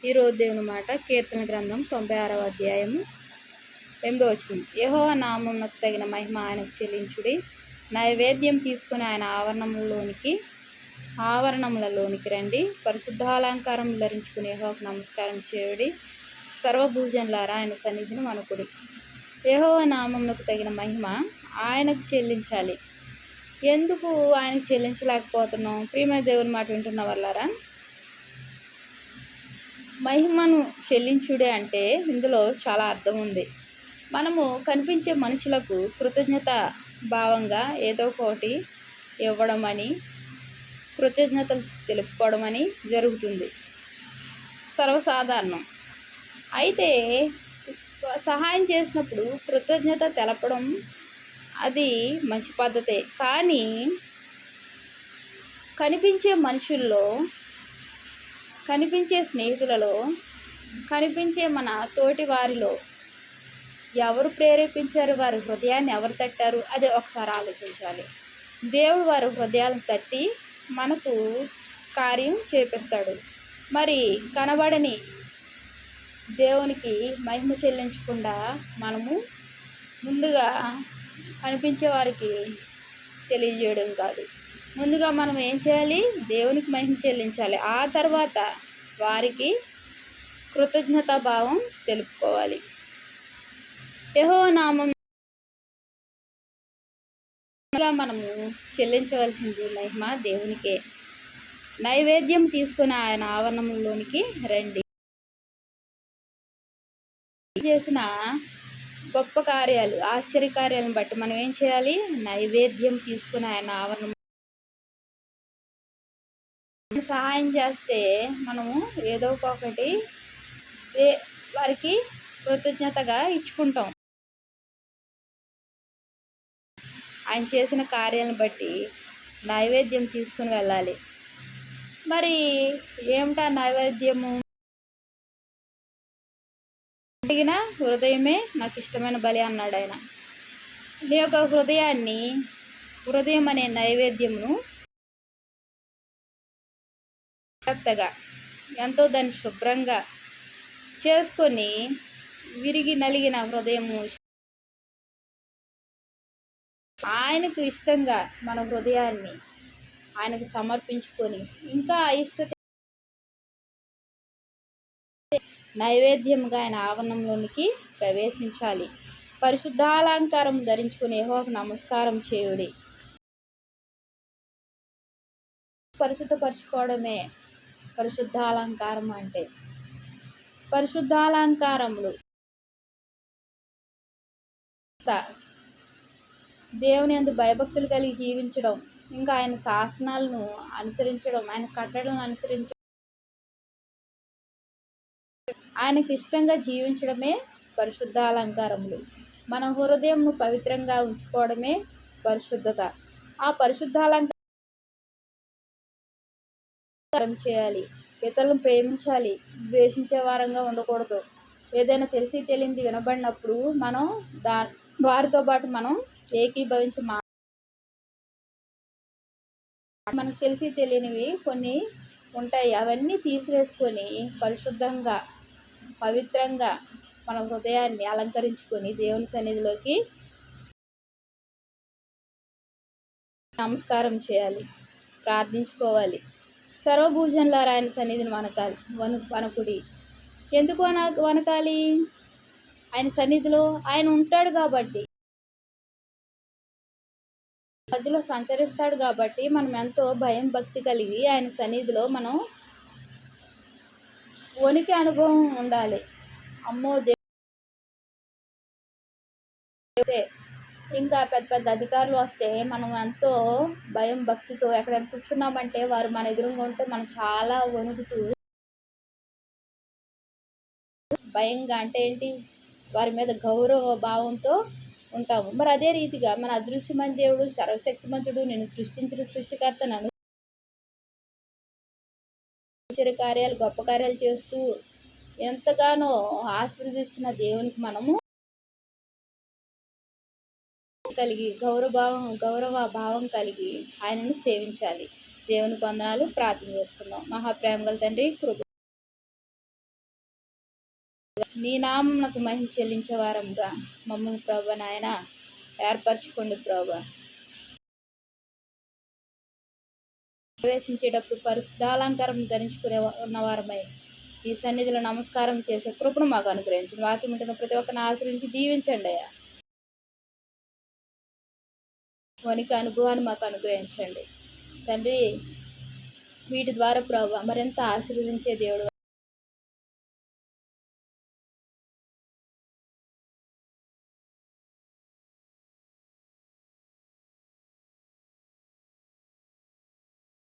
ఈరోజు దేవుని మాట కీర్తన గ్రంథం 96వ అధ్యాయము 8వ వచనం. యెహోవా నామమునకు తగిన మహిమ ఆయనకు చెల్లించుడి. నైవేద్యం తీసుకుని ఆయన ఆవరణములలోనికి రండి. పరిశుద్ధాలంకారం ధరించుకుని యెహోవాకు నమస్కారం చేయుడి. సర్వభూజనులారా ఆయన సన్నిధిని వణకుడి. యెహోవా నామమునకు తగిన మహిమ ఆయనకు చెల్లించాలి. ఎందుకు ఆయనకు చెల్లించలేకపోతున్నాం? ప్రియమైన దేవుని మాట వింటున్న వాళ్ళారా, మహిమను చెల్లించుడే అంటే ఇందులో చాలా అర్థం ఉంది. మనము కనిపించే మనుషులకు కృతజ్ఞత భావంగా ఏదో ఒకటి ఇవ్వడమని, కృతజ్ఞతలు తెలుపుకోవడమని జరుగుతుంది, సర్వసాధారణం. అయితే సహాయం చేసినప్పుడు కృతజ్ఞత తెలపడం అది మంచి పద్ధతే. కానీ కనిపించే మనుషుల్లో, కనిపించే స్నేహితులలో, కనిపించే మన తోటి వారిలో ఎవరు ప్రేరేపించారు, వారి హృదయాన్ని ఎవరు తట్టారు, అదే ఒకసారి ఆలోచించాలి. దేవుడు వారి హృదయాలను తట్టి మనకు కార్యం చేపిస్తాడు. మరి కనబడని దేవునికి మహిమ చెల్లించకుండా మనము ముందుగా కనిపించే వారికి తెలియజేయడం కాదు. ముందుగా మనం ఏం చేయాలి? దేవునికి మహిమ చెల్లించాలి. ఆ తర్వాత వారికి కృతజ్ఞతా భావం తెలుపుకోవాలి. యెహోవా నామముగా మనము చెల్లించవలసింది మహిమ దేవునికే. నైవేద్యం తీసుకుని ఆయన ఆవరణంలోనికి రండి. చేసిన గొప్ప కార్యాలు, ఆశ్చర్యకార్యాలను బట్టి మనం ఏం చేయాలి? నైవేద్యం తీసుకుని ఆయన ఆవరణం సహాయం చేస్తే మనము ఏదో ఒకటి వారికి కృతజ్ఞతగా ఇచ్చుకుంటాం. ఆయన చేసిన కార్యాలను బట్టి నైవేద్యం తీసుకుని వెళ్ళాలి. మరి ఏమిటా నైవేద్యము? అడిగిన హృదయమే నాకు ఇష్టమైన బలి అన్నాడు ఆయన. నీ యొక్క హృదయం అనే నైవేద్యమును జాగ్రత్తగా ఎంతో దాన్ని శుభ్రంగా చేసుకొని, విరిగి నలిగిన హృదయము ఆయనకు ఇష్టంగా మన హృదయాన్ని ఆయనకు సమర్పించుకొని, ఇంకా నైవేద్యంగా ఆయన ఆవరణంలోనికి ప్రవేశించాలి. పరిశుద్ధాలంకారం ధరించుకుని యెహోవాకు నమస్కారం చేయుడి. పరిశుద్ధపరచుకోవడమే పరిశుద్ధాలంకారం అంటే. పరిశుద్ధాలంకారములు దేవుని యందు భయభక్తులు కలిగి జీవించడం, ఇంకా ఆయన శాసనాలను అనుసరించడం, ఆయన కట్టడలను అనుసరించడం, ఆయనకు ఇష్టంగా జీవించడమే పరిశుద్ధాలంకారములు. మన హృదయంను పవిత్రంగా ఉంచుకోవడమే పరిశుద్ధత. ఆ పరిశుద్ధాలంకారం చేయాలి. ఇతరులను ప్రేమించాలి. ద్వేషించే వారంగా ఉండకూడదు. ఏదైనా తెలిసి తెలియంది వినబడినప్పుడు మనం వారితో పాటు మనం ఏకీభవించి మనకు తెలిసి తెలియనివి కొన్ని ఉంటాయి. అవన్నీ తీసివేసుకొని పరిశుద్ధంగా, పవిత్రంగా మన హృదయాన్ని అలంకరించుకొని దేవుని సన్నిధిలోకి నమస్కారం చేయాలి, ప్రార్థించుకోవాలి. సర్వభూజనులారా ఆయన సన్నిధిని వణకుడి. ఎందుకు వణకాలి? ఆయన సన్నిధిలో ఆయన ఉంటాడు కాబట్టి, మధ్యలో సంచరిస్తాడు కాబట్టి మనం ఎంతో భయం భక్తి కలిగి ఆయన సన్నిధిలో మనం వణికి అనుభవం ఉండాలి. అమ్మో ఇంకా పెద్ద పెద్ద అధికారులు వస్తే మనం ఎంతో భయం భక్తితో ఎక్కడైనా కూర్చున్నామంటే వారు మన ఎదురుగా ఉంటే మనం చాలా వణుకుతూ భయంగా, అంటే ఏంటి, వారి మీద గౌరవ భావంతో ఉంటాము. మరి అదే రీతిగా మన అదృశ్యమైన దేవుడు, సర్వశక్తిమంతుడు, నేను సృష్టించిన సృష్టికర్త, నన్ను కార్యాలు, గొప్ప కార్యాలు చేస్తూ ఎంతగానో ఆశీర్వదిస్తున్న దేవునికి మనము కలిగి గౌరవ భావం కలిగి ఆయనను సేవించాలి. దేవుని వందనాలు. ప్రార్థన చేసుకుందాం. మహాప్రేమ గల తండ్రి, కృప నీ నామమునకు మహిమ చెల్లించే వారంగా మమ్మల్ని ప్రభా నాయన ఏర్పరచుకోండి ప్రభా. ప్రవేశించేటప్పుడు పరిశుద్ధాలంకారం ధరించుకునే ఉన్నవారమై ఈ సన్నిధిలో నమస్కారం చేసే కృపను మాకు అనుగ్రహించండి. వాక్యం ఉంటున్న ప్రతి ఒక్కరిని ఆశ్రయించి దీవించండి అయ్యా. వనికి అనుభవాన్ని మాకు అనుగ్రహించండి తండ్రి. వీటి ద్వారా ప్రభా మరింత ఆశీర్వదించే దేవుడు